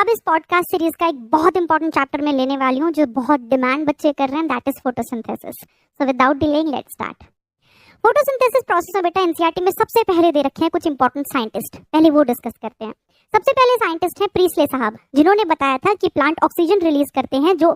अब इस podcast series का एक बहुत इंपॉर्टेंट चैप्टर मैं लेने वाली हूँ जो बहुत डिमांड बच्चे कर रहे हैं, that is photosynthesis. So without delaying let's start. Photosynthesis process में बेटा एनसीईआरटी में सबसे पहले दे रखे हैं कुछ इंपॉर्टेंट साइंटिस्ट, पहले वो डिस्कस करते हैं। सबसे पहले साइंटिस्ट हैं प्रीस्ले साहब, जिन्होंने बताया था कि प्लांट ऑक्सीजन रिलीज करते हैं जो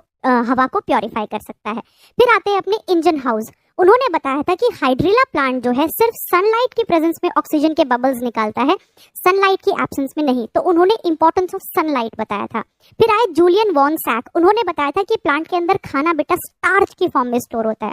हवा को प्योरीफाई कर सकता है। फिर आते हैं अपने इंजन हाउस, उन्होंने बताया था कि हाइड्रिला प्लांट जो है सिर्फ सनलाइट की प्रेजेंस में ऑक्सीजन के बबल्स निकालता है, सनलाइट की एब्सेंस में नहीं, तो उन्होंने इंपॉर्टेंस ऑफ सनलाइट बताया था। फिर आए जूलियन वॉन सैक, उन्होंने बताया था कि प्लांट के अंदर खाना बेटा स्टार्च की फॉर्म में स्टोर होता है।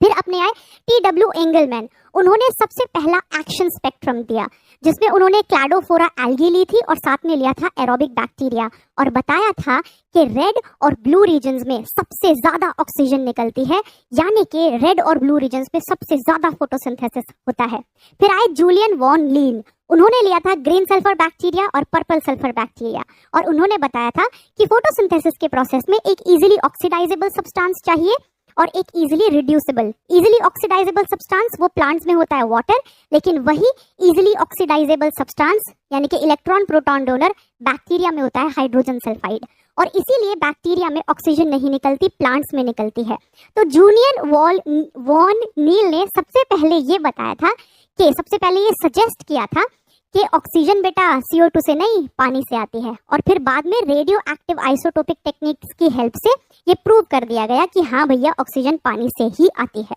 फिर अपने आए टी.डब्ल्यू. एंगलमैन, उन्होंने सबसे पहला एक्शन स्पेक्ट्रम दिया जिसमें उन्होंने क्लैडोफोरा एल्गी ली थी और साथ में लिया था एरोबिक बैक्टीरिया और बताया था कि रेड और ब्लू रीजन्स में सबसे ज्यादा ऑक्सीजन निकलती है, यानी कि रेड और ब्लू रीजन्स में सबसे ज्यादा फोटोसिंथेसिस होता है। फिर आए जूलियन वॉन लीन, उन्होंने लिया था ग्रीन सल्फर बैक्टीरिया और पर्पल सल्फर बैक्टीरिया और उन्होंने बताया था कि फोटोसिंथेसिस के प्रोसेस में एक इजीली ऑक्सीडाइजेबल सब्सटेंस चाहिए और एक easily reducible. Easily oxidisable substance वो प्लांट्स में होता है वाटर, लेकिन वही इजीली ऑक्सीडाइजेबल सब्सटेंस यानी कि इलेक्ट्रॉन प्रोटॉन डोनर बैक्टीरिया में होता है हाइड्रोजन सल्फाइड, और इसीलिए बैक्टीरिया में ऑक्सीजन नहीं निकलती, प्लांट्स में निकलती है। तो जूलियन वॉन नील ने सबसे पहले ये बताया था कि सबसे पहले ये सजेस्ट किया था कि ऑक्सीजन बेटा CO2 से नहीं पानी से आती है, और फिर बाद में रेडियो एक्टिव आइसोटोपिक टेक्निक्स की हेल्प से ये प्रूव कर दिया गया कि हाँ भैया ऑक्सीजन पानी से ही आती है।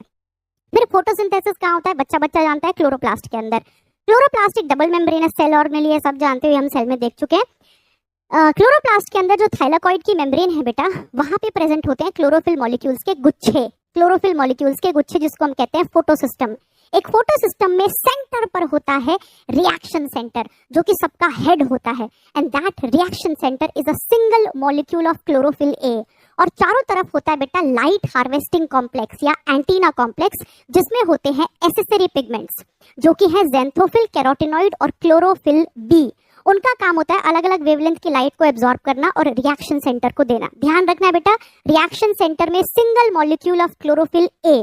फिर फोटोसिंथेसिस कहाँ होता है, बच्चा बच्चा जानता है, क्लोरोप्लास्ट के अंदर। क्लोरोप्लास्ट एक डबल मेम्ब्रेनस सेल ऑर्गेनेल है, सब जानते हो, हम सेल में देख चुके हैं। क्लोरोप्लास्ट के अंदर जो थाइलाकॉइड की मेम्ब्रेन है बेटा, वहां पे प्रेजेंट होते हैं क्लोरोफिल मॉलिक्यूल्स के गुच्छे, क्लोरोफिल मॉलिक्यूल्स के गुच्छे जिसको हम कहते हैं फोटोसिस्टम। एक फोटोसिस्टम में सेंटर पर होता है रिएक्शन सेंटर जो कि सबका हेड होता है, and that reaction center is a single molecule of chlorophyll A, और चारों तरफ होता है बेटा लाइट हार्वेस्टिंग कॉम्प्लेक्स या एंटीना कॉम्प्लेक्स जिसमें होते हैं एसेसरी पिगमेंट्स जो कि है ज़ैंथोफिल, कैरोटिनॉइड और क्लोरोफिल बी। उनका काम होता है अलग अलग वेवलेंथ की लाइट को एब्जॉर्ब करना और रिएक्शन सेंटर को देना। ध्यान रखना है बेटा, रिएक्शन सेंटर में सिंगल मॉलिक्यूल ऑफ क्लोरोफिल ए,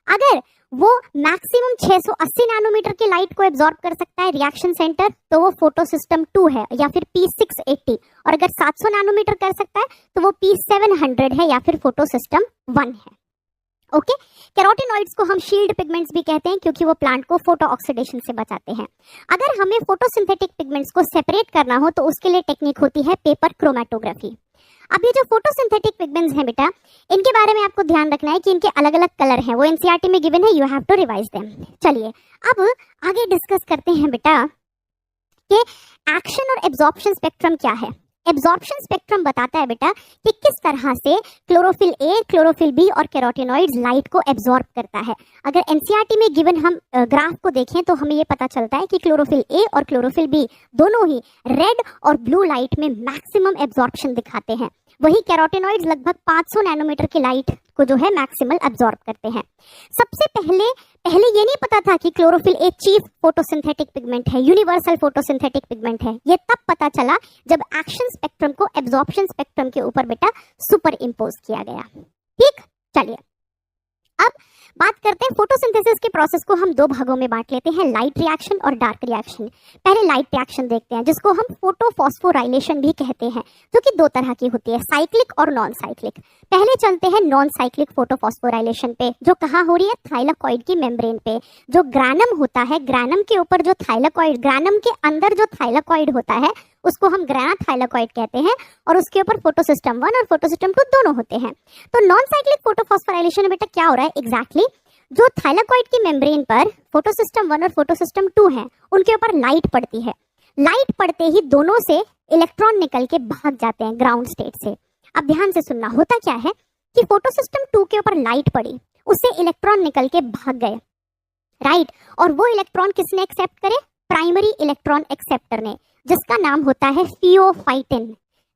अगर वो मैक्सिमम 680 नैनोमीटर की लाइट को एब्जॉर्ब कर सकता है रिएक्शन सेंटर, तो वो फोटोसिस्टम 2 है या फिर P680, और अगर 700 नैनोमीटर कर सकता है तो वो P700 है या फिर फोटोसिस्टम 1 है। ओके, कैरोटिनॉइड्स को हम शील्ड पिगमेंट्स भी कहते हैं क्योंकि वो प्लांट को फोटो ऑक्सीडेशन से बचाते हैं। अगर हमें फोटोसिंथेटिक पिगमेंट्स को सेपरेट करना हो तो उसके लिए टेक्निक होती है पेपर क्रोमेटोग्राफी। अब ये जो फोटोसिंथेटिक पिगमेंट्स हैं बेटा, इनके बारे में आपको ध्यान रखना है कि इनके अलग अलग कलर हैं, वो एनसीईआरटी में गिवन है, you have to revise them. चलिए अब आगे डिस्कस करते हैं बेटा कि एक्शन और एब्जॉर्प्शन स्पेक्ट्रम क्या है। एब्जॉर्प्शन स्पेक्ट्रम बताता है बेटा कि किस तरह से क्लोरोफिल ए, क्लोरोफिल बी और कैरोटिनॉइड्स लाइट को एब्जॉर्ब करता है। अगर एनसीईआरटी में गिवन हम ग्राफ को देखें तो हमें ये पता चलता है कि क्लोरोफिल ए और क्लोरोफिल बी दोनों ही रेड और ब्लू लाइट में मैक्सिमम एब्जॉर्प्शन दिखाते हैं, वही कैरोटिनॉइड्स लगभग 500 नैनोमीटर की लाइट को जो है मैक्सिमल एब्जॉर्ब करते हैं। सबसे पहले ये नहीं पता था कि क्लोरोफिल एक चीफ फोटोसिंथेटिक पिगमेंट है, यूनिवर्सल फोटोसिंथेटिक पिगमेंट है, ये तब पता चला जब एक्शन स्पेक्ट्रम को एब्जॉर्प्शन स्पेक्ट्रम के ऊपर बेटा सुपर इम्पोज किया गया। ठीक, चलिए अब बात करते हैं फोटोसिंथेसिस के प्रोसेस को हम दो भागों में बांट लेते हैं, लाइट रिएक्शन और डार्क रिएक्शन। पहले लाइट रिएक्शन देखते हैं जिसको हम फोटोफॉस्फोराइलेशन भी कहते हैं, जो कि दो तरह की होती है, साइक्लिक और नॉन साइक्लिक। पहले चलते हैं नॉन साइक्लिक फोटोफॉस्फोराइलेशन पे, जो कहाँ हो रही है, थाइलाकॉइड की मेम्ब्रेन पे। जो ग्रैनम होता है, ग्रैनम के ऊपर जो थाइलाकॉइड, ग्रैनम के अंदर जो थाइलाकॉइड होता है उसको हम ग्रैना थाइलाकॉइड कहते हैं, और उसके ऊपर फोटोसिस्टम 1 और फोटोसिस्टम 2 दोनों होते हैं। तो नॉन साइक्लिक फोटोफॉस्फोराइलेशन में बेटा क्या हो रहा है एग्जैक्टली, जो थाइलाकॉइड की मेम्ब्रेन पर फोटोसिस्टम 1 और फोटोसिस्टम 2 है उनके ऊपर लाइट पड़ती है, लाइट पड़ते ही दोनों से इलेक्ट्रॉन निकल के भाग जाते हैं ग्राउंड स्टेट से। अब ध्यान से सुनना, होता क्या है कि फोटोसिस्टम 2 के ऊपर लाइट पड़ी, उससे इलेक्ट्रॉन निकल के भाग गए, राइट, और वो इलेक्ट्रॉन किसने एक्सेप्ट करे, प्राइमरी इलेक्ट्रॉन एक्सेप्टर ने, जिसका नाम होता है फियोफाइटिन,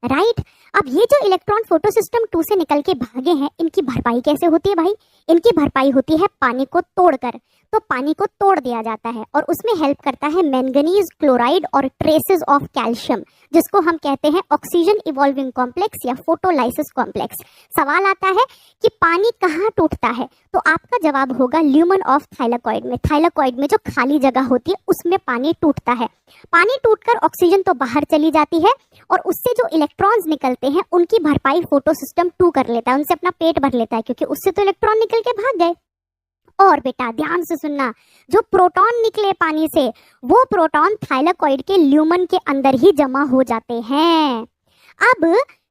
राइट। अब ये जो इलेक्ट्रॉन फोटोसिस्टम 2 से निकल के भागे हैं, इनकी भरपाई कैसे होती है भाई, इनकी भरपाई होती है पानी को तोड़कर। तो पानी को तोड़ दिया जाता है और उसमें हेल्प करता है मैंगनीज क्लोराइड और ट्रेसेस ऑफ कैल्शियम, जिसको हम कहते हैं ऑक्सीजन इवॉल्विंग कॉम्प्लेक्स या फोटोलाइसिस कॉम्प्लेक्स। सवाल आता है कि पानी कहाँ टूटता है, तो आपका जवाब होगा ल्यूमन ऑफ थाइलाकॉइड में। थाइलाकॉइड में जो खाली जगह होती है उसमें पानी टूटता है। पानी टूटकर ऑक्सीजन तो बाहर चली जाती है और उससे जो इलेक्ट्रॉन्स निकलते हैं उनकी भरपाई फोटोसिस्टम 2 कर लेता है, उनसे अपना पेट भर लेता है, क्योंकि उससे तो इलेक्ट्रॉन निकल के भाग गए। और बेटा ध्यान से सुनना, जो प्रोटॉन निकले पानी से, वो प्रोटॉन थाइलाकॉइड के ल्यूमन के अंदर ही जमा हो जाते हैं। अब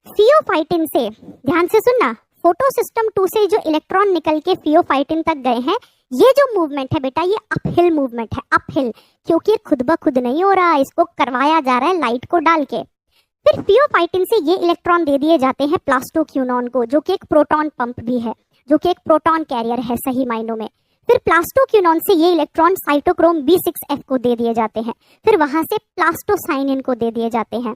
फियोफाइटिन से, ध्यान से सुनना, फोटोसिस्टम 2 से जो इलेक्ट्रॉन निकल के फियोफाइटिन तक गए हैं, ये जो मूवमेंट है बेटा, ये अपहिल मूवमेंट है, अपहिल, क्योंकि खुद ब खुद नहीं हो रहा, इसको करवाया जा रहा है लाइट को डाल के। फिर फियोफाइटिन से ये इलेक्ट्रॉन दे दिए जाते हैं प्लास्टोक्यूनॉन को, जो कि एक प्रोटॉन पंप भी है, जो कि एक प्रोटॉन कैरियर है सही मायनों में। फिर प्लास्टोक्यूनॉन से ये इलेक्ट्रॉन साइटोक्रोम B6F को दे दिए जाते हैं। फिर वहां से प्लास्टोसाइनिन को दे दिए जाते हैं।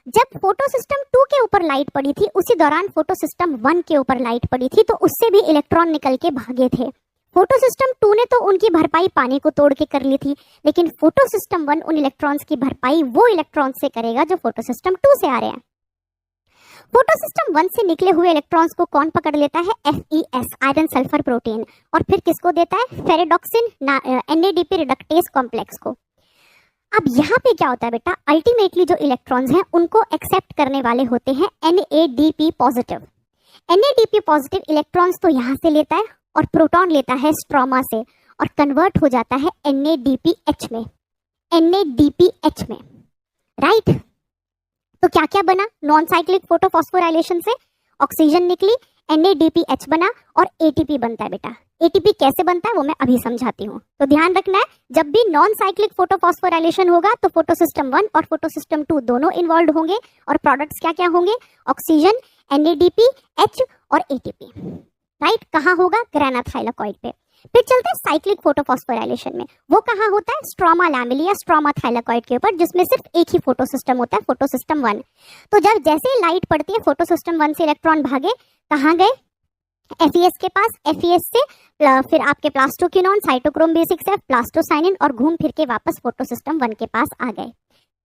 जब फोटोसिस्टम 2 के ऊपर लाइट पड़ी थी, उसी दौरान फोटोसिस्टम 1 के ऊपर लाइट पड़ी थी, तो उससे भी इलेक्ट्रॉन निकल के भागे थे। फोटोसिस्टम 2 ने तो उनकी भरपाई पानी को तोड़ के कर ली थी, लेकिन फोटोसिस्टम 1 उन इलेक्ट्रॉन्स की भरपाई वो इलेक्ट्रॉन से करेगा जो फोटोसिस्टम 2 से आ रहे हैं। फोटोसिस्टम 1 से निकले हुए इलेक्ट्रॉन्स को कौन पकड़ लेता है? FeS, iron sulphur protein. और फिर किसको देता है? फेरेडॉक्सिन NADP रिडक्टेज कॉम्प्लेक्स को। अब यहाँ पे क्या होता है बेटा, अल्टीमेटली जो इलेक्ट्रॉन्स हैं उनको एक्सेप्ट करने वाले होते हैं NADP positive. NADP positive electrons तो यहाँ से लेता है और प्रोटॉन लेता है स्ट्रोमा से और कन्वर्ट हो जाता है NADPH में, NADPH में, राइट। तो क्या क्या बना नॉन साइक्लिक फोटोफॉस्फोराइलेशन से? ऑक्सीजन निकली, NADPH बना और ATP बनता है बेटा। ATP कैसे बनता है वो मैं अभी समझाती हूँ, तो ध्यान रखना है। जब भी नॉन साइक्लिक फोटोफॉस्फोराइलेशन होगा तो फोटोसिस्टम 1 और फोटोसिस्टम 2 दोनों इन्वॉल्व होंगे और प्रोडक्ट्स क्या क्या होंगे? ऑक्सीजन, NADPH और ATP, राइट। कहाँ होगा? ग्रेनाथाइलाकॉइड पे। फिर चलते हैं साइक्लिक फोटोफॉस्फोराइलेशन में। वो कहाँ होता है? स्ट्रोमा लैमेली या स्ट्रोमा थाइलाकॉइड के ऊपर, जिसमें सिर्फ एक ही फोटोसिस्टम होता है, फोटोसिस्टम 1। तो जब जैसे ही लाइट पड़ती है, फोटोसिस्टम 1 से इलेक्ट्रॉन भागे, कहाँ गए? FeS के पास। FeS से फिर आपके प्लास्टोक्यूनॉन, साइटोक्रोम B6F, प्लास्टोसाइनिन और घूम फिर के वापस फोटोसिस्टम 1 के पास आ गए।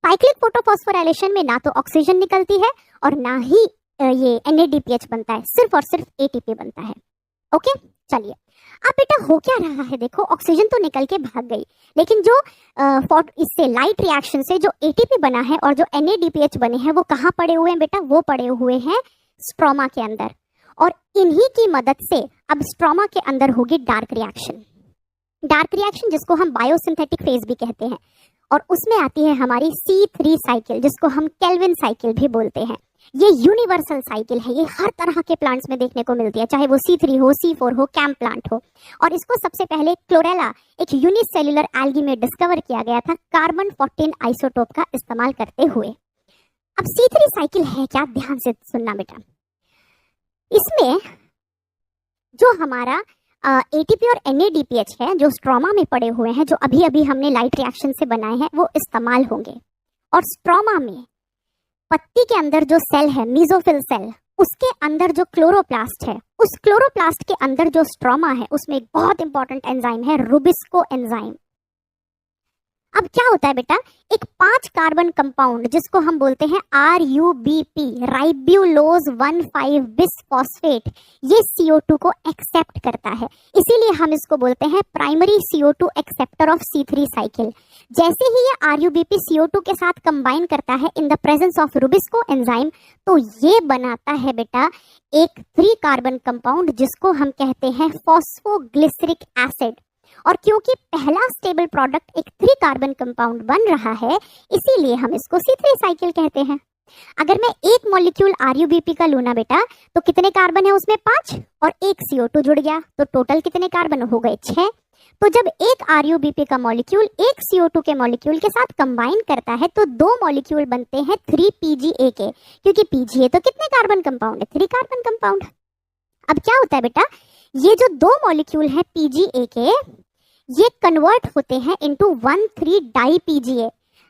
साइक्लिक फोटोफॉस्फोराइलेशन में ना तो ऑक्सीजन निकलती है और ना ही ये NADPH बनता है, सिर्फ और सिर्फ ATP बनता है। ओके, चलिए अब बेटा हो क्या रहा है, देखो ऑक्सीजन तो निकल के भाग गई, लेकिन जो इससे लाइट रिएक्शन से जो ATP बना है और जो NADPH बने हैं वो कहाँ पड़े हुए हैं बेटा? वो पड़े हुए हैं स्ट्रोमा के अंदर। और इन्हीं की मदद से अब स्ट्रोमा के अंदर होगी डार्क रिएक्शन। डार्क रिएक्शन जिसको हम बायोसिंथेटिक फेज भी कहते हैं, और उसमें आती है हमारी C3 साइकिल, जिसको हम केल्विन साइकिल भी बोलते हैं। ये यूनिवर्सल साइकिल है, ये हर तरह के प्लांट्स में देखने को मिलती है, चाहे वो C3 हो, C4 हो, कैम्प प्लांट हो। और इसको सबसे पहले क्लोरेला, एक यूनिसेल्युलर एल्गी में डिस्कवर किया गया था, कार्बन 14 आइसोटोप का इस्तेमाल करते हुए। अब C3 साइकिल है क्या, ध्यान से सुनना बेटा। इसमें जो हमारा ATP और NADPH है, जो स्ट्रोमा में पड़े हुए हैं, जो अभी अभी हमने लाइट रिएक्शन से बनाए हैं, वो इस्तेमाल होंगे। और स्ट्रोमा में पत्ती के अंदर जो सेल है, मीजोफिल सेल, उसके अंदर जो क्लोरोप्लास्ट है, उस क्लोरोप्लास्ट के अंदर जो स्ट्रोमा है, उसमें एक बहुत इंपॉर्टेंट एंजाइम है, रुबिस्को एंजाइम। अब क्या होता है बेटा, एक 5 कार्बन कंपाउंड जिसको हम बोलते हैं RUBP, राइब्यूलोज 1,5 बिसफॉस्फेट, ये CO2 को एक्सेप्ट करता है, इसीलिए हम इसको बोलते हैं primary CO2 acceptor of C3 cycle. जैसे ही ये RUBP CO2 के साथ कंबाइन करता है इन the presence of Rubisco enzyme, तो ये बनाता है बेटा एक 3 कार्बन कंपाउंड जिसको हम कहते हैं फॉस्फोग्लिसरिक एसिड। और क्योंकि पहला स्टेबल प्रोडक्ट एक 3 कार्बन कंपाउंड बन रहा है, इसीलिए हम इसको C3 साइकिल कहते हैं। अगर मैं एक मॉलिक्यूल RUBP का लूँ ना बेटा, तो कितने कार्बन है उसमें? 5, और एक CO2 जुड़ गया, तो टोटल कितने कार्बन हो गए? 6। तो जब एक RUBP का मॉलिक्यूल एक CO2 के मॉलिक्यूल के साथ कंबाइन करता है, तो 2 मॉलिक्यूल बनते हैं 3PGA के, क्योंकि PGA तो कितने कार्बन कंपाउंड है? 3 कार्बन कंपाउंड। अब क्या होता है बेटा, ये जो 2 मॉलिक्यूल हैं PGA के, ये कन्वर्ट होते हैं इनटू 1,3 डाई PGA।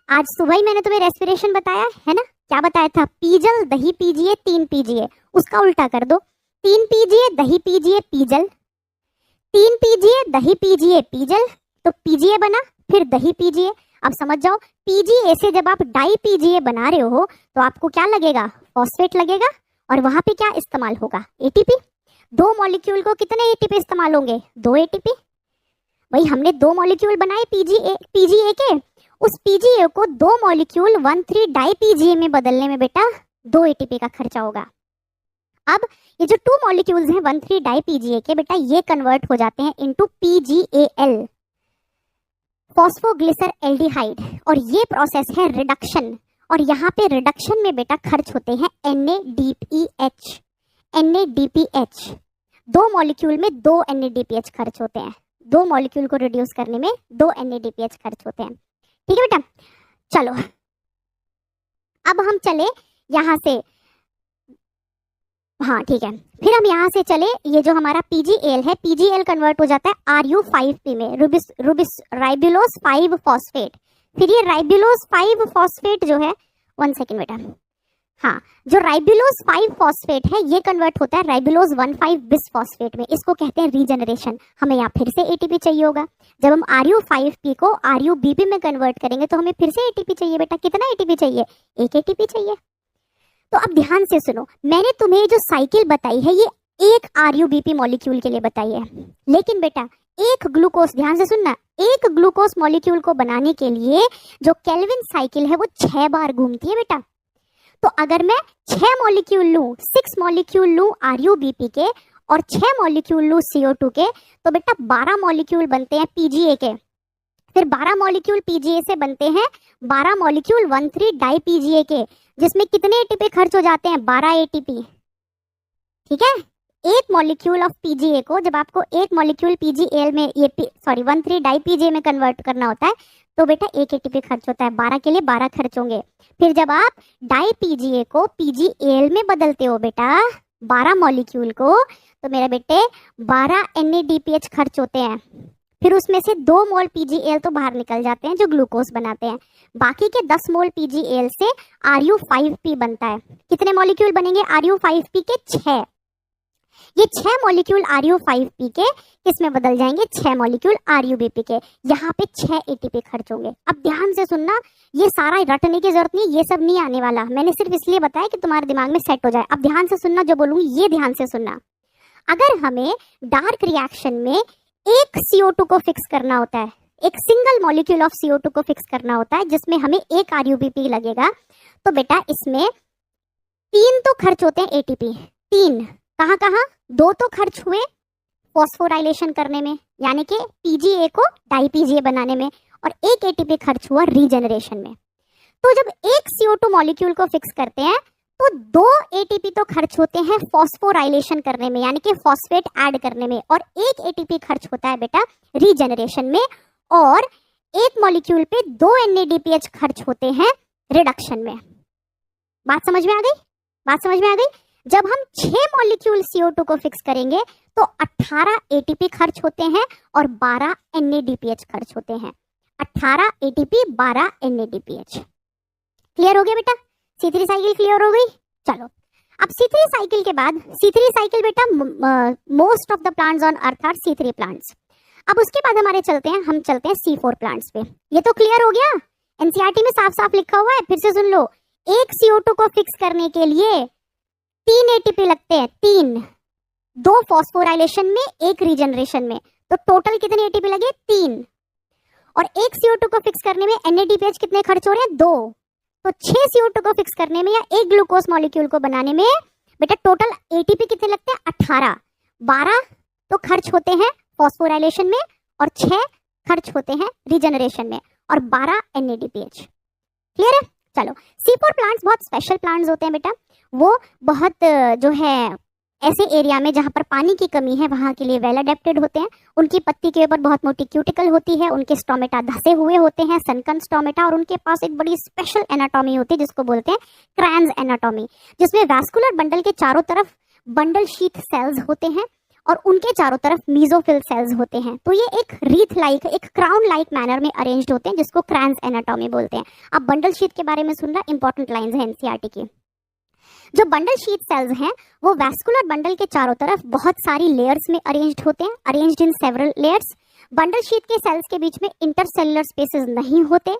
आज सुबह ही मैंने तुम्हें रेस्पिरेशन बताया है ना, क्या बताया था? पीजल, दही PGA, 3 PGA। उसका उल्टा कर दो, 3 PGA, दही PGA, पीजल, तीन पीजीए, दही पीजीए, पीजल, तो पीजीए बना, फिर दही पीजीए। अब समझ जाओ, पीजीए से जब आप डाई पीजीए बना रहे हो तो आपको क्या लगेगा, फॉस्फेट लगेगा, और वहां पे क्या इस्तेमाल होगा, एटीपी। दो मॉलिक्यूल को कितने एटीपी इस्तेमाल होंगे, दो एटीपी। भाई हमने दो मॉलिक्यूल बनाए पीजीए के, उस पीजीए को दो मॉलिक्यूल 1,3 डाई पीजीए में बदलने में बेटा 2 एटीपी का खर्चा होगा। अब ये जो 2 मॉलिक्यूल्स हैं 1,3 डाई पीजीए के बेटा, ये कन्वर्ट हो जाते हैं इनटू पीजीएएल, फॉस्फोग्लिसर एल्डिहाइड, और ये प्रोसेस है रिडक्शन। और यहाँ पे रिडक्शन में बेटा खर्च होते हैं NADPH, NADPH। दो मॉलिक्यूल में 2 NADPH खर्च होते हैं, दो मॉलिक्यूल को रिड्यूस करने में 2 NADPH खर्च होते हैं। ठीक है बेटा, चलो अब हम चले यहाँ से, हाँ ठीक है, फिर हम यहाँ से चले, ये जो हमारा PgAl है, PgAl कन्वर्ट हो जाता है RU5P में, राइबुलोस 5 फॉस्फेट। फिर ये राइबुलोस 5 फॉस्फेट जो है, 1 सेकेंड बेटा, हाँ, जो राइबुलोस 5 फॉस्फेट है ये कन्वर्ट होता है राइबुलोस 1,5 बिस फॉस्फेट में। इसको कहते हैं रीजनरेशन। हमें यहाँ फिर से एटीपी चाहिए होगा। जब हम RU5P को RUBP में कन्वर्ट करेंगे तो हमें फिर से एटीपी चाहिए बेटा। कितना एटीपी चाहिए, 1 एटीपी चाहिए। तो अब ध्यान से सुनो, मैंने तुम्हें जो साइकिल बताई है ये एक RUBP मॉलिक्यूल के लिए बताई है, लेकिन बेटा एक ग्लूकोज, ध्यान से सुनना, एक ग्लूकोज मॉलिक्यूल को बनाने के लिए जो केल्विन साइकिल है वो 6 बार घूमती है बेटा। तो अगर मैं 6 मॉलिक्यूल लूं, 6 मॉलिक्यूल लूं RUBP के और 6 मॉलिक्यूल लूं CO2 के, तो बेटा 12 मॉलिक्यूल बनते हैं PGA के। फिर 12 मॉलिक्यूल PGA से बनते हैं 12 मॉलिक्यूल 1,3 डाई PGA के, जिसमें कितने एटीपी खर्च हो जाते हैं, 12 एटीपी। ठीक है, एक मॉलिक्यूल ऑफ PGA को जब आपको एक मॉलिक्यूल PGAl में ये 1,3 डाई PGA में कन्वर्ट करना होता है तो बेटा 1 एटीपी खर्च होता है, 12 के लिए 12 खर्च होंगे। फिर जब आप डाई PGA को PGAl में बदलते हो बेटा 12 मॉलिक्यूल को, तो मेरे बेटे 12 NADPH खर्च होते हैं। फिर उसमें से 2 मोल PGAl तो बाहर निकल जाते हैं जो ग्लूकोज बनाते हैं। बाकी के 10 मोल PGAl से RU5P बनता है। कितने मॉलिक्यूल बनेंगे RU5P के, 6। ये 6 मॉलिक्यूल RU5P के किस में बदल जाएंगे, 6 मॉलिक्यूल RUBP के। यहाँ पे 6 एटीपी खर्च होंगे। अब ध्यान से सुनना, ये सारा रटने की जरूरत नहीं, ये सब नहीं आने वाला, मैंने सिर्फ इसलिए बताया कि तुम्हारे दिमाग में सेट हो जाए। अब ध्यान से सुनना, जो बोलूंगी ये ध्यान से सुनना। अगर हमें डार्क रिएक्शन में एक CO2 को फिक्स करना होता है, एक सिंगल मॉलिक्यूल ऑफ CO2 को फिक्स करना होता है जिसमें हमें एक RUBP लगेगा, तो बेटा इसमें 3 तो खर्च होते हैं एटीपी। 3 कहाँ कहाँ, 2 तो खर्च हुए फॉस्फोराइलेशन करने में, यानी कि PGA को डाई PGA बनाने में, और 1 एटीपी खर्च हुआ रीजनरेशन में। तो जब एक CO2 मॉलिक्यूल को फिक्स करते हैं तो 2 एटीपी तो खर्च होते हैं फॉस्फोराइलेशन करने में, यानी कि फॉस्फेट ऐड करने में, और 1 एटीपी खर्च होता है बेटा रीजनरेशन में, और एक मॉलिक्यूल पे 2 NADPH खर्च होते हैं रिडक्शन में। बात समझ में आ गई, बात समझ में आ गई। जब हम 6 मॉलिक्यूल CO2 को फिक्स करेंगे तो 18 एटीपी खर्च होते हैं और 12 NADPH खर्च होते हैं। 18 एटीपी, 12 NADPH। क्लियर हो गया बेटा, C3 साइकिल क्लियर हो गई। चलो अब C3 साइकिल के बाद, C3 साइकिल बेटा most of the plants on earth are C3 plants. अब उसके बाद हमारे हम चलते हैं C4 प्लांट्स पे। ये तो क्लियर हो गया, NCERT में साफ साफ लिखा हुआ है, फिर से सुन लो। एक CO2 को फिक्स करने के लिए 3 एटीपी लगते हैं, 3, 2 फॉस्फोराइलेशन में, 1 रीजनरेशन में, तो टोटल कितने एटीपी लगे, 3। और एक CO2 को फिक्स करने में NADPH कितने खर्च हो रहे हैं, 2। तो 6 CO2 को फिक्स करने में या एक ग्लूकोज मॉलिक्यूल को बनाने में बेटा टोटल एटीपी कितने लगते हैं, 18। 12 तो खर्च होते हैं फॉस्फोराइलेशन में और 6 खर्च होते हैं रीजनरेशन में, और 12 NADPH। क्लियर है। चलो C4 प्लांट्स बहुत स्पेशल प्लांट्स होते हैं बेटा। वो बहुत जो है ऐसे एरिया में जहाँ पर पानी की कमी है वहाँ के लिए वेल अडेप्टेड होते हैं। उनकी पत्ती के ऊपर बहुत मोटी क्यूटिकल होती है, उनके स्टोमेटा धसे हुए होते हैं, सनकन स्टोमेटा, और उनके पास एक बड़ी स्पेशल एनाटॉमी होती है जिसको बोलते हैं क्रैंज एनाटॉमी, जिसमें वैस्कुलर बंडल के चारों तरफ बंडल शीथ सेल्स होते हैं और उनके चारों तरफ मीजोफिल सेल्स होते हैं। तो ये एक रीथ लाइक, एक क्राउन लाइक मैनर में अरेंज्ड होते हैं जिसको क्रैंज एनाटॉमी बोलते हैं। अब बंडल शीथ के बारे में सुन रहा, इंपॉर्टेंट लाइंस है एनसीईआरटी की। जो बंडल शीथ सेल्स हैं वो वैस्कुलर बंडल के चारों तरफ बहुत सारी लेयर्स में अरेंज्ड होते हैं, arranged in several layers. Bundle sheath के सेल्स के बीच में इंटरसेलुलर स्पेसेस नहीं होते।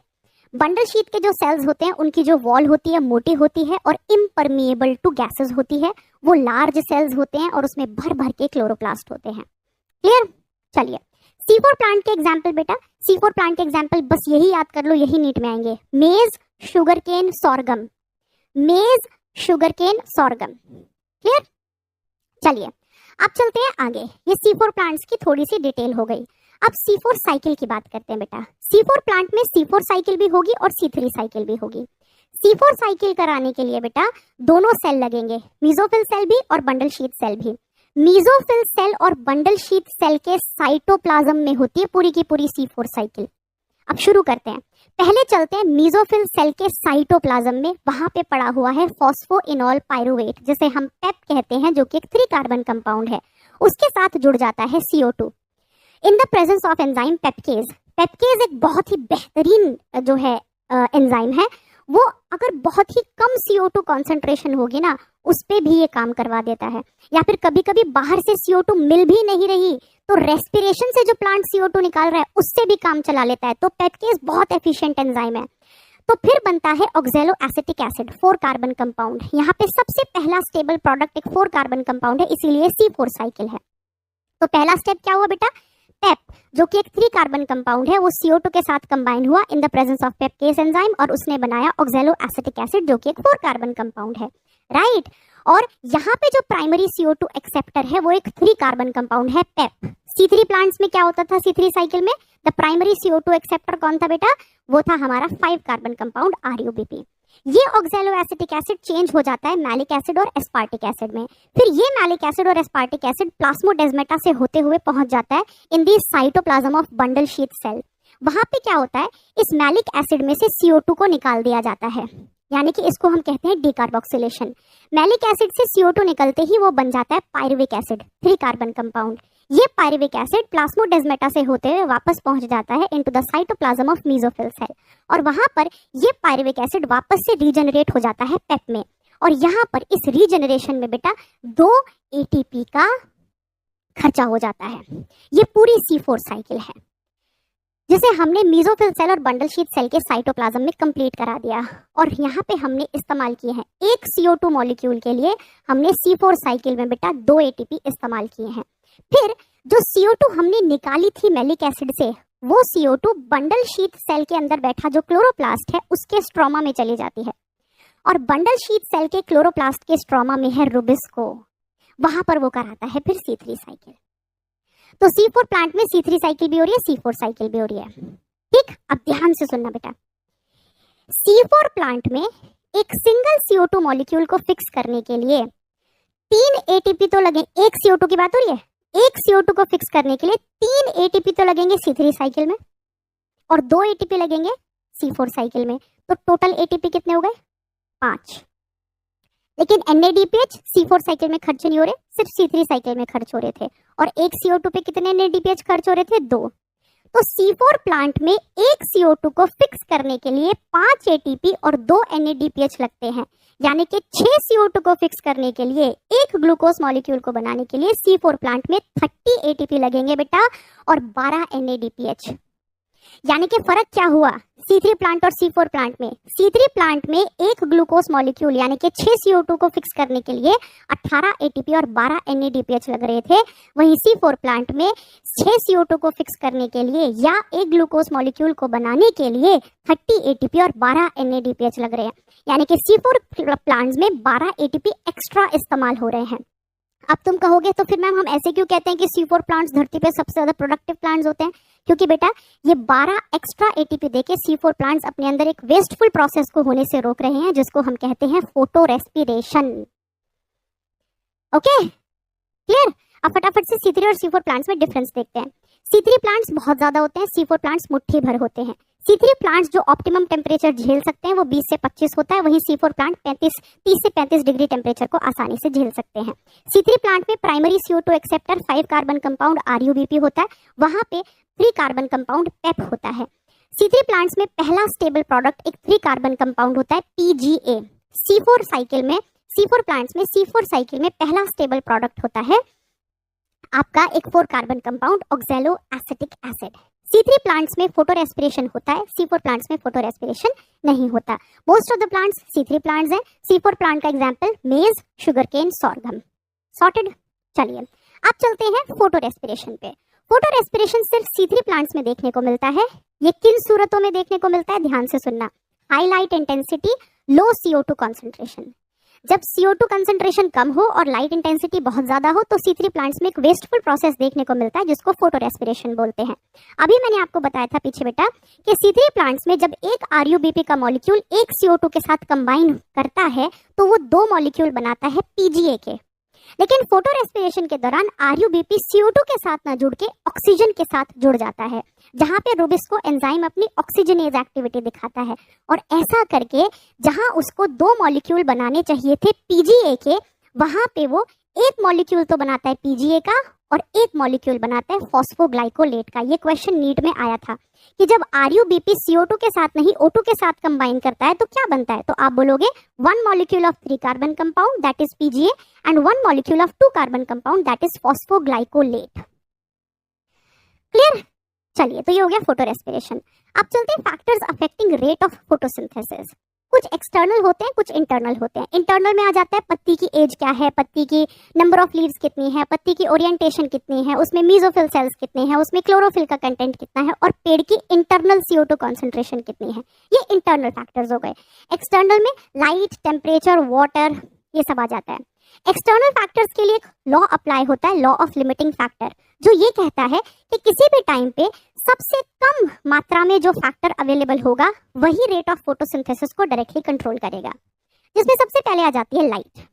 बंडल शीथ के जो सेल्स होते हैं उनकी जो वॉल होती है मोटी होती है और इम्परमिएबल टू गैसेस होती है। वो लार्ज सेल्स होते हैं और उसमें भर भर के क्लोरोप्लास्ट होते हैं। क्लियर? चलिए C4 प्लांट के एग्जाम्पल बेटा, C4 प्लांट के एग्जाम्पल बस यही याद कर लो, यही नीट में आएंगे। मेज, शुगर केन, सॉर्गम। मेज, शुगर केन, सॉर्गम। क्लियर? चलिए अब चलते हैं आगे। ये C4 प्लांट्स की थोड़ी सी डिटेल हो गई। अब C4 साइकिल की बात करते हैं बेटा। C4 प्लांट में C4 साइकिल भी होगी और C3 साइकिल भी होगी। C4 साइकिल कराने के लिए बेटा दोनों सेल लगेंगे, मीजोफिल सेल भी और बंडल शीथ सेल भी। मीजोफिल सेल और बंडल शीथ सेल के साइटोप्लाज्म में होती है पूरी की पूरी C4 साइकिल। अब शुरू करते हैं। पहले चलते हैं मीजोफिल सेल के साइटोप्लाज्म में। वहां पे पड़ा हुआ है फॉस्फोइनॉल पायरुवेट, जिसे हम पेप कहते हैं, जो कि एक 3 कार्बन कंपाउंड है। उसके साथ जुड़ जाता है CO2 in the presence of enzyme PEPcase. PEPcase एक बहुत ही बेहतरीन जो है एंजाइम है। वो अगर बहुत ही कम CO2 कॉन्सेंट्रेशन होगी ना, उस पे भी ये काम करवा देता है। या फिर कभी कभी बाहर से CO2 मिल भी नहीं रही तो रेस्पिरेशन से जो प्लांट CO2 निकाल रहा है उससे भी काम चला लेता है। तो पेप्केज बहुत एफिशिएंट एंजाइम है। तो फिर बनता है oxalo acetic acid, 4 carbon compound. यहाँ पे सबसे पहला स्टेबल प्रोडक्ट एक 4 कार्बन कंपाउंड है, इसीलिए C4 साइकिल है। तो पहला स्टेप क्या हुआ बेटा? पेप, जो कि एक 3 कार्बन कंपाउंड है, वो CO2 के साथ कंबाइन हुआ in the presence of PEPcase enzyme और उसने बनाया ऑक्सैलो एसिटिक एसिड, जो कि एक 4 कार्बन कंपाउंड है। राइट? और यहाँ पे जो प्राइमरी CO2 एक्सेप्टर है वो एक 3 कार्बन कंपाउंड है, पेप। C3 प्लांट्स में क्या होता था? C3 साइकिल में द प्राइमरी CO2 एक्सेप्टर कौन था बेटा? वो था हमारा 5 कार्बन कंपाउंड RUBP। ये ऑक्सैलो एसिटिक एसिड चेंज हो जाता है मैलिक एसिड और एस्पार्टिक एसिड में। फिर ये मैलिक एसिड और एस्पार्टिक एसिड प्लाज्मोडेस्माटा से होते हुए पहुंच जाता है in the cytoplasm of bundle sheath cell. वहां पे क्या होता है? इस मैलिक एसिड में से CO2 को निकाल दिया जाता है, यानी कि इसको हम कहते हैं डीकार्बोक्सिलेशन। मैलिक एसिड से CO2 निकलते ही वो बन जाता है पायरुविक एसिड, 3 कार्बन कंपाउंड। ये पायरुविक एसिड प्लाज्मोडेस्माटा से होते हुए वापस पहुंच जाता है into the cytoplasm of mesophyll cell और वहां पर ये पायरुविक एसिड वापस से रीजनरेट हो जाता है पेप में। और यहाँ पर इस रीजनरेशन में बेटा 2 ATP का खर्चा हो जाता है। ये पूरी C4 साइकिल है जिसे हमने मेसोफिल सेल और बंडल शीथ सेल के साइटोप्लाज्म में कंप्लीट करा दिया। और यहाँ पे हमने इस्तेमाल किए हैं एक CO2 मॉलिक्यूल के लिए हमने C4 साइकिल में बेटा 2 ATP इस्तेमाल किए हैं। फिर जो CO2 हमने निकाली थी मैलिक एसिड से, वो CO2 बंडल शीथ सेल के अंदर बैठा जो क्लोरोप्लास्ट है उसके स्ट्रोमा में चली जाती है और बंडल शीथ सेल के क्लोरोप्लास्ट के स्ट्रोमा में है रुबिस्को। वहां पर वो कराता है फिर C3 साइकिल। तो C4 प्लांट में C3 साइकिल भी हो रही है, C4 साइकिल भी हो रही है। ठीक, अब ध्यान से सुनना बेटा। C4 प्लांट में एक सिंगल CO2 मॉलिक्यूल को फिक्स करने के लिए 3 ATP तो लगे। एक CO2 की बात हो रही है, एक CO2 को फिक्स करने के लिए 3 ATP तो लगेंगे C3 साइकिल में और 2 ATP लगेंगे C4 साइकिल में। तो टोटल ATP कितने हो गए? 5। लेकिन NADPH C4 साइकिल में खर्च नहीं हो रहे, सिर्फ C3 साइकिल में खर्च हो रहे थे। और एक CO2 पे कितने NADPH खर्च हो रहे थे? 2। तो C4 प्लांट में एक CO2 को फिक्स करने के लिए 5 ATP और 2 NADPH लगते हैं, यानी कि 6 CO2 को फिक्स करने के लिए एक ग्लूकोज मॉलिक्यूल को बनाने के लिए C4 प्लांट में 30 ATP लगेंगे बेटा और 12 NADPH। यानी कि फर्क क्या हुआ C3 प्लांट और C4 प्लांट में? C3 प्लांट में एक ग्लूकोज मॉलिक्यूल यानी कि 6 CO2 को फिक्स करने के लिए 18 ATP और 12 NADPH लग रहे थे। वहीं C4 प्लांट में 6 CO2 को फिक्स करने के लिए या एक ग्लूकोज मॉलिक्यूल को बनाने के लिए 30 ATP और 12 NADPH लग रहे हैं। यानी कि C4 प्लांट्स में 12 ATP एक्स्ट्रा इस्तेमाल हो रहे हैं। अब तुम कहोगे तो फिर मैम हम ऐसे क्यों कहते हैं कि C4 प्लांट्स धरती पे सबसे ज्यादा प्रोडक्टिव प्लांट्स होते हैं? क्योंकि बेटा ये 12 एक्स्ट्रा ATP देके C4 प्लांट्स अपने अंदर एक वेस्टफुल प्रोसेस को होने से रोक रहे हैं, जिसको हम कहते हैं फोटो रेस्पिरेशन। Okay, clear? अब फटाफट से C3 और C4 प्लांट्स में डिफरेंस देखते हैं। C3 प्लांट्स बहुत ज्यादा होते हैं, C4 प्लांट्स मुट्ठी भर होते हैं। C3 प्लांट्स जो ऑप्टिमम टेम्परेचर झेल सकते हैं वो 20 से 25 होता है, वहीं C4 प्लांट 30 से 35 डिग्री टेम्परेचर को आसानी से झेल सकते हैं। C3 प्लांट में primary CO2 acceptor 5 carbon compound RUBP होता है, वहां पे 3 कार्बन कंपाउंड पेप होता है। C3 प्लांट्स में पहला स्टेबल प्रोडक्ट एक 3 कार्बन कंपाउंड होता है PGA। C4 साइकिल में, C4 प्लांट्स में C4 साइकिल में पहला स्टेबल प्रोडक्ट होता है आपका एक 4 carbon compound oxalo acetic acid. C3 plants में फोटो रेस्पिरेशन होता है, C4 प्लांट्स में फोटो रेस्पिरेशन नहीं होता। Most of the plants C3 plants हैं। C4 प्लांट का एग्जांपल मेज, शुगरकेन, सॉर्गम। सॉर्टेड। चलिए अब चलते हैं फोटो रेस्पिरेशन पे। फोटो रेस्पिरेशन सिर्फ C3 प्लांट्स में देखने को मिलता है। ये किन सूरतों में देखने को मिलता है, ध्यान से सुनना। हाई लाइट इंटेंसिटी, लो CO2 कॉन्सेंट्रेशन। जब CO2 कंसंट्रेशन कम हो और लाइट इंटेंसिटी बहुत ज्यादा हो तो C3 प्लांट्स में एक वेस्टफुल प्रोसेस देखने को मिलता है जिसको फोटो रेस्पिरेशन बोलते हैं। अभी मैंने आपको बताया था पीछे बेटा कि C3 प्लांट्स में जब एक RUBP का मॉलिक्यूल एक CO2 के साथ कंबाइन करता है तो वो 2 मॉलिक्यूल बनाता है PGA के। लेकिन फोटो रेस्पिरेशन के दौरान RUBP CO2 के साथ ना जुड़ के ऑक्सीजन के साथ जुड़ जाता है, जहां पे रूबिस्को एंजाइम अपनी ऑक्सीजनेज एक्टिविटी दिखाता है और ऐसा करके जहां उसको 2 मॉलिक्यूल बनाने चाहिए थे PGA के, वहां पे वो एक मॉलिक्यूल तो बनाता है PGA का और एक मॉलिक्यूल बनाता है फॉस्फोग्लाइकोलेट का। ये क्वेश्चन नीट में आया था कि जब RUBP CO2 के साथ नहीं O2 के साथ कंबाइन करता है तो क्या बनता है, तो आप बोलोगे 1 molecule of 3 carbon compound that is PGA and 1 molecule of 2 carbon compound that is phosphoglycolate. Clear. चलिए तो ये हो गया फोटो रेस्पिरेशन। अब चलते हैं factors affecting rate of photosynthesis. कुछ एक्सटर्नल होते हैं, कुछ इंटरनल होते हैं। इंटरनल में आ जाता है पत्ती की एज क्या है, पत्ती की नंबर ऑफ लीव्स कितनी है, पत्ती की ओरिएंटेशन कितनी है, उसमें मीजोफिल सेल्स कितने हैं, उसमें क्लोरोफिल का कंटेंट कितना है और पेड़ की इंटरनल CO2 कॉन्सेंट्रेशन कितनी है। ये इंटरनल फैक्टर्स हो गए। एक्सटर्नल में लाइट, टेम्परेचर, वाटर, ये सब आ जाता है। एक्सटर्नल फैक्टर्स के लिए एक लॉ अप्लाई होता है, लॉ ऑफ लिमिटिंग फैक्टर, जो ये कहता है कि किसी भी टाइम पे सबसे कम मात्रा में जो फैक्टर अवेलेबल होगा वही रेट ऑफ फोटोसिंथेसिस को डायरेक्टली कंट्रोल करेगा। जिसमें सबसे पहले आ जाती है लाइट।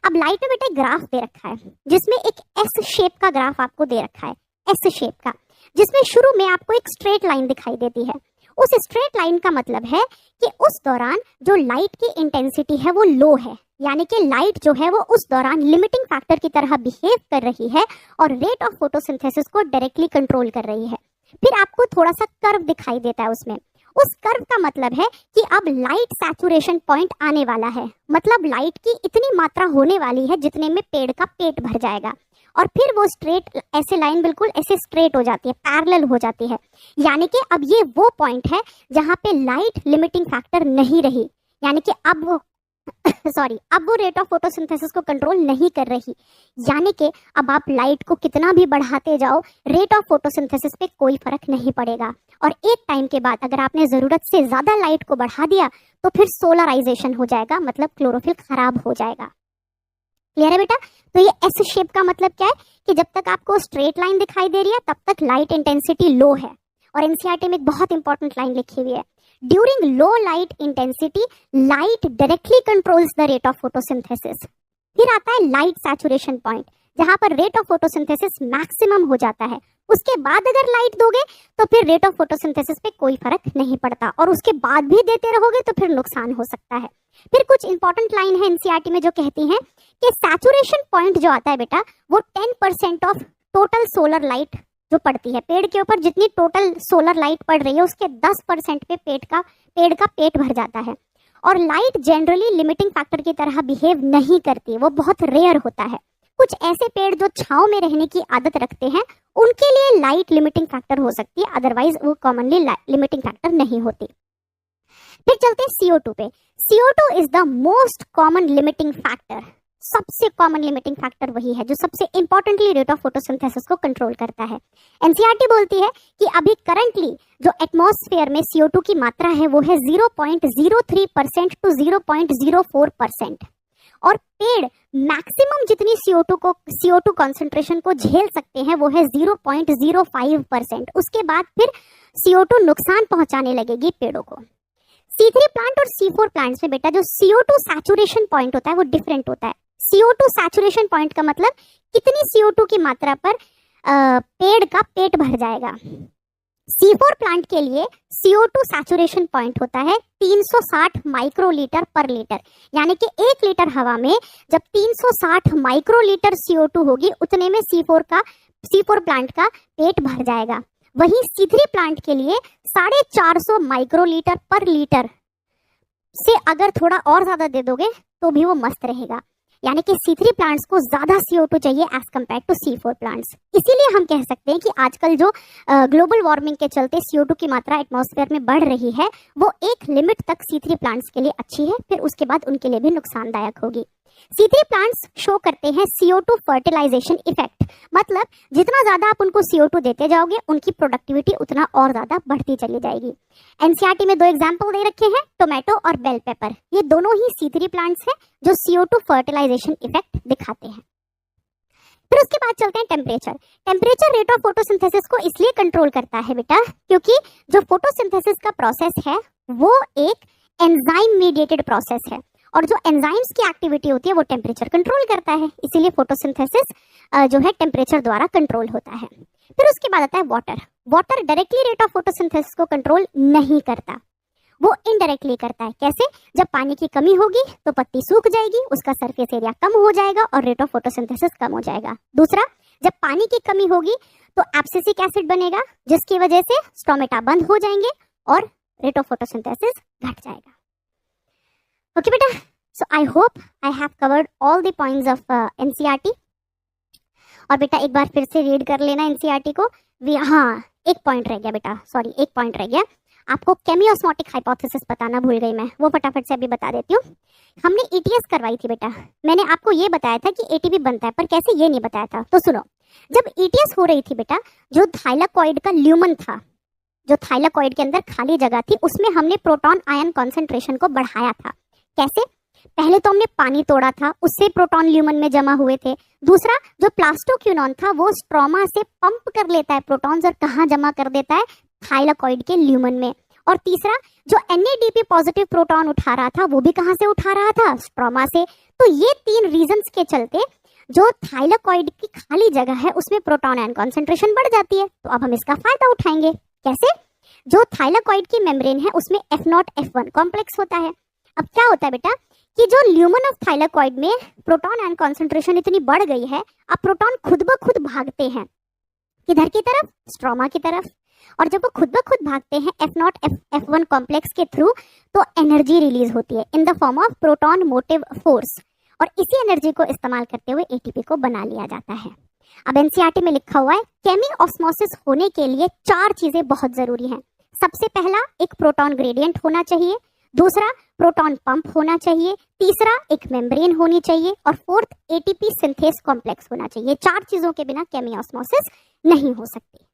अब लाइट में बेटा ग्राफ दे रखा है जिसमें एक एस शेप का ग्राफ आपको दे रखा है, एस शेप का, जिसमें शुरू में आपको एक स्ट्रेट लाइन दिखाई देती है। उस स्ट्रेट लाइन का मतलब है कि उस दौरान जो लाइट की इंटेंसिटी है वो लो है, यानी कि लाइट जो है वो उस दौरान लिमिटिंग फैक्टर की तरह बिहेव कर रही है और रेट ऑफ फोटोसिंथेसिस को डायरेक्टली कंट्रोल कर रही है। फिर आपको थोड़ा सा कर्व दिखाई देता है उसमें। उस कर्व का मतलब है कि अब लाइट सैचुरेशन पॉइंट आने वाला है, मतलब लाइट की इतनी मात्रा होने वाली है जितने में पेड़ का पेट भर जाएगा और फिर वो स्ट्रेट ऐसे लाइन बिल्कुल ऐसे स्ट्रेट हो जाती है, पैरेलल हो जाती है। यानी कि अब ये वो पॉइंट है जहां पे लाइट लिमिटिंग फैक्टर नहीं रही, यानी कि अब वो अब वो रेट ऑफ फोटोसिंथेसिस को कंट्रोल नहीं कर रही। यानी कि अब आप लाइट को कितना भी बढ़ाते जाओ, रेट ऑफ फोटोसिंथेसिस पे कोई फर्क नहीं पड़ेगा। और एक टाइम के बाद अगर आपने जरूरत से ज्यादा लाइट को बढ़ा दिया तो फिर सोलराइजेशन हो जाएगा, मतलब क्लोरोफिल खराब हो जाएगा। क्लियर है बेटा। तो ये एस शेप का मतलब क्या है कि जब तक आपको स्ट्रेट लाइन दिखाई दे रही है तब तक लाइट इंटेंसिटी लो है। और एनसीईआरटी में एक बहुत इंपॉर्टेंट लाइन लिखी हुई है, during low light intensity light directly controls the rate of photosynthesis. फिर आता है लाइट सैचुरेशन पॉइंट, जहां पर रेट ऑफ फोटोसिंथेसिस मैक्सिमम हो जाता है। उसके बाद अगर लाइट दोगे तो फिर रेट ऑफ फोटोसिंथेसिस पे कोई फर्क नहीं पड़ता, और उसके बाद भी देते रहोगे तो फिर नुकसान हो सकता है। फिर कुछ इंपॉर्टेंट लाइन है एनसीईआरटी में जो कहती हैं कि सैचुरेशन पॉइंट जो आता है बेटा वो 10% ऑफ टोटल सोलर लाइट जो पड़ती है पेड़ के ऊपर, जितनी टोटल सोलर लाइट पड़ रही है उसके 10% पे पेड़ का पेट भर जाता है। और लाइट जनरली लिमिटिंग फैक्टर की तरह बिहेव नहीं करती, वो बहुत रेयर होता है। कुछ ऐसे पेड़ जो छांव में रहने की आदत रखते हैं उनके लिए लाइट लिमिटिंग फैक्टर हो सकती है, अदरवाइज वो कॉमनली लिमिटिंग फैक्टर नहीं होती। फिर चलते हैं CO2 पे। CO2 is the most common limiting factor. सबसे कॉमन लिमिटिंग फैक्टर वही है जो सबसे इंपॉर्टेंटली रेट ऑफ फोटोसिंथेसिस को कंट्रोल करता है। एनसीईआरटी बोलती है कि अभी करंटली जो एटमॉस्फेयर में CO2 की मात्रा है वो है 0.03% टू 0.04%, और पेड़ मैक्सिमम जितनी CO2 कॉन्सेंट्रेशन को झेल सकते हैं वो है 0.05%। उसके बाद फिर CO2 नुकसान पहुंचाने लगेगी पेड़ों को। C3 प्लांट और C4 प्लांट्स में बेटा जो CO2 सैचुरेशन पॉइंट होता है वो डिफरेंट होता है। CO2 सैचुरेशन पॉइंट का मतलब कितनी CO2 की मात्रा पर पेड़ का पेट भर जाएगा। C4 प्लांट के लिए CO2 सैचुरेशन पॉइंट होता है 360 माइक्रोलीटर पर लीटर, यानी कि 1 लीटर हवा में जब 360 माइक्रोलीटर CO2 होगी उतने में C4 प्लांट का पेट भर जाएगा। वहीं C3 प्लांट के लिए 450 माइक्रोलीटर पर लीटर से अगर थोड़ा और ज्यादा दे दोगे तो भी वो मस्त रहेगा। यानी कि C3 प्लांट्स को ज्यादा CO2 चाहिए as compare to C4 plants. इसीलिए हम कह सकते हैं कि आजकल जो ग्लोबल वार्मिंग के चलते CO2 की मात्रा एटमॉस्फेयर में बढ़ रही है वो एक लिमिट तक C3 प्लांट्स के लिए अच्छी है, फिर उसके बाद उनके लिए भी नुकसानदायक होगी। C3 प्लांट्स शो करते हैं CO2 फर्टिलाइजेशन इफेक्ट, मतलब जितना ज्यादा आप उनको CO2 देते जाओगे उनकी प्रोडक्टिविटी उतना और ज्यादा बढ़ती चली जाएगी। एनसीईआरटी में 2 एग्जाम्पल दे रखे हैं, टोमेटो और बेल पेपर। ये दोनों ही C3 प्लांट्स हैं जो CO2 फर्टिलाइजेशन इफेक्ट दिखाते हैं। फिर उसके बाद चलते हैं temperature. Temperature rate of photosynthesis को इसलिए कंट्रोल करता है बेटा क्योंकि जो फोटोसिंथेसिस का प्रोसेस है वो एक एंजाइम मीडिएटेड प्रोसेस है और जो एंजाइम्स की एक्टिविटी होती है वो टेम्परेचर कंट्रोल करता है, इसीलिए फोटोसिंथेसिस जो है टेम्परेचर द्वारा कंट्रोल होता है। फिर उसके बाद आता है water. Water directly rate of photosynthesis को कंट्रोल नहीं करता, वो इनडायरेक्टली करता है। कैसे? जब पानी की कमी होगी तो पत्ती सूख जाएगी, उसका सरफेस एरिया कम हो जाएगा और रेट ऑफ फोटोसिंथेसिस कम हो जाएगा। दूसरा, जब पानी की कमी होगी तो एब्सिसिक एसिड बनेगा जिसकी वजह से स्टोमेटा बंद हो जाएंगे और रेट ऑफ फोटोसिंथेसिस घट जाएगा। ओके बेटा, so I hope I have covered all the points of NCERT. और बेटा एक बार फिर से रीड कर लेना एनसीईआरटी को। हाँ, एक पॉइंट रह गया बेटा, सॉरी एक पॉइंट रह गया। आपको केमियोस्मोटिक हाइपोथेसिस बताना भूल गई मैं, वो फटाफट से अभी बता देती हूँ। हमने ईटीएस करवाई थी बेटा, मैंने आपको ये बताया था कि एटीपी बनता है, पर कैसे ये नहीं बताया था। तो सुनो, जब ईटीएस हो रही थी बेटा, जो थाइलाकॉइड का ल्यूमन था, जो थाइलाकॉइड के अंदर खाली जगह थी, उसमें हमने प्रोटॉन आयन कॉन्सेंट्रेशन को बढ़ाया था। कैसे? पहले तो हमने पानी तोड़ा था, उससे प्रोटॉन ल्यूमन में जमा हुए थे। दूसरा, जो प्लास्टोक्यूनॉन था वो स्ट्रोमा से पंप कर लेता है प्रोटॉन्स और कहाँ जमा कर देता है? थाइलाकॉइड के ल्यूमन में। और तीसरा, जो NADP पॉजिटिव प्रोटॉन उठा रहा था वो भी कहाँ से उठा रहा था? स्ट्रोमा से। तो ये 3 रीजंस के चलते जो थाइलाकॉइड की खाली जगह है उसमें प्रोटॉन आयन कॉन्सेंट्रेशन बढ़ जाती है। तो अब हम इसका फायदा उठाएंगे। कैसे? जो थाइलाकॉइड की मेम्ब्रेन है उसमें F0 F1 कॉम्प्लेक्स होता है। अब क्या होता है बेटा कि जो ल्यूमन ऑफ थाइलाकॉइड में प्रोटॉन आयन कॉन्सेंट्रेशन इतनी बढ़ गई है, अब प्रोटॉन खुद ब खुद भागते हैं किधर की तरफ? स्ट्रोमा की तरफ। और जब वो खुद ब खुद भागते हैं F0 F1 कॉम्प्लेक्स के थ्रू, तो एनर्जी रिलीज होती है in the form of proton motive force, और इसी एनर्जी को इस्तेमाल करते हुए एटीपी को बना लिया जाता है। अब एनसीईआरटी में लिखा हुआ है केमी ऑस्मोसिस होने के लिए 4 चीजें बहुत जरूरी हैं। सबसे पहला, एक प्रोटॉन ग्रेडियंट होना चाहिए। दूसरा, प्रोटॉन पंप होना चाहिए। तीसरा, एक मेम्ब्रेन होनी चाहिए। और फोर्थ, एटीपी सिंथेस कॉम्प्लेक्स होना चाहिए। 4 चीजों के बिना केमी ऑस्मोसिस नहीं हो सकती।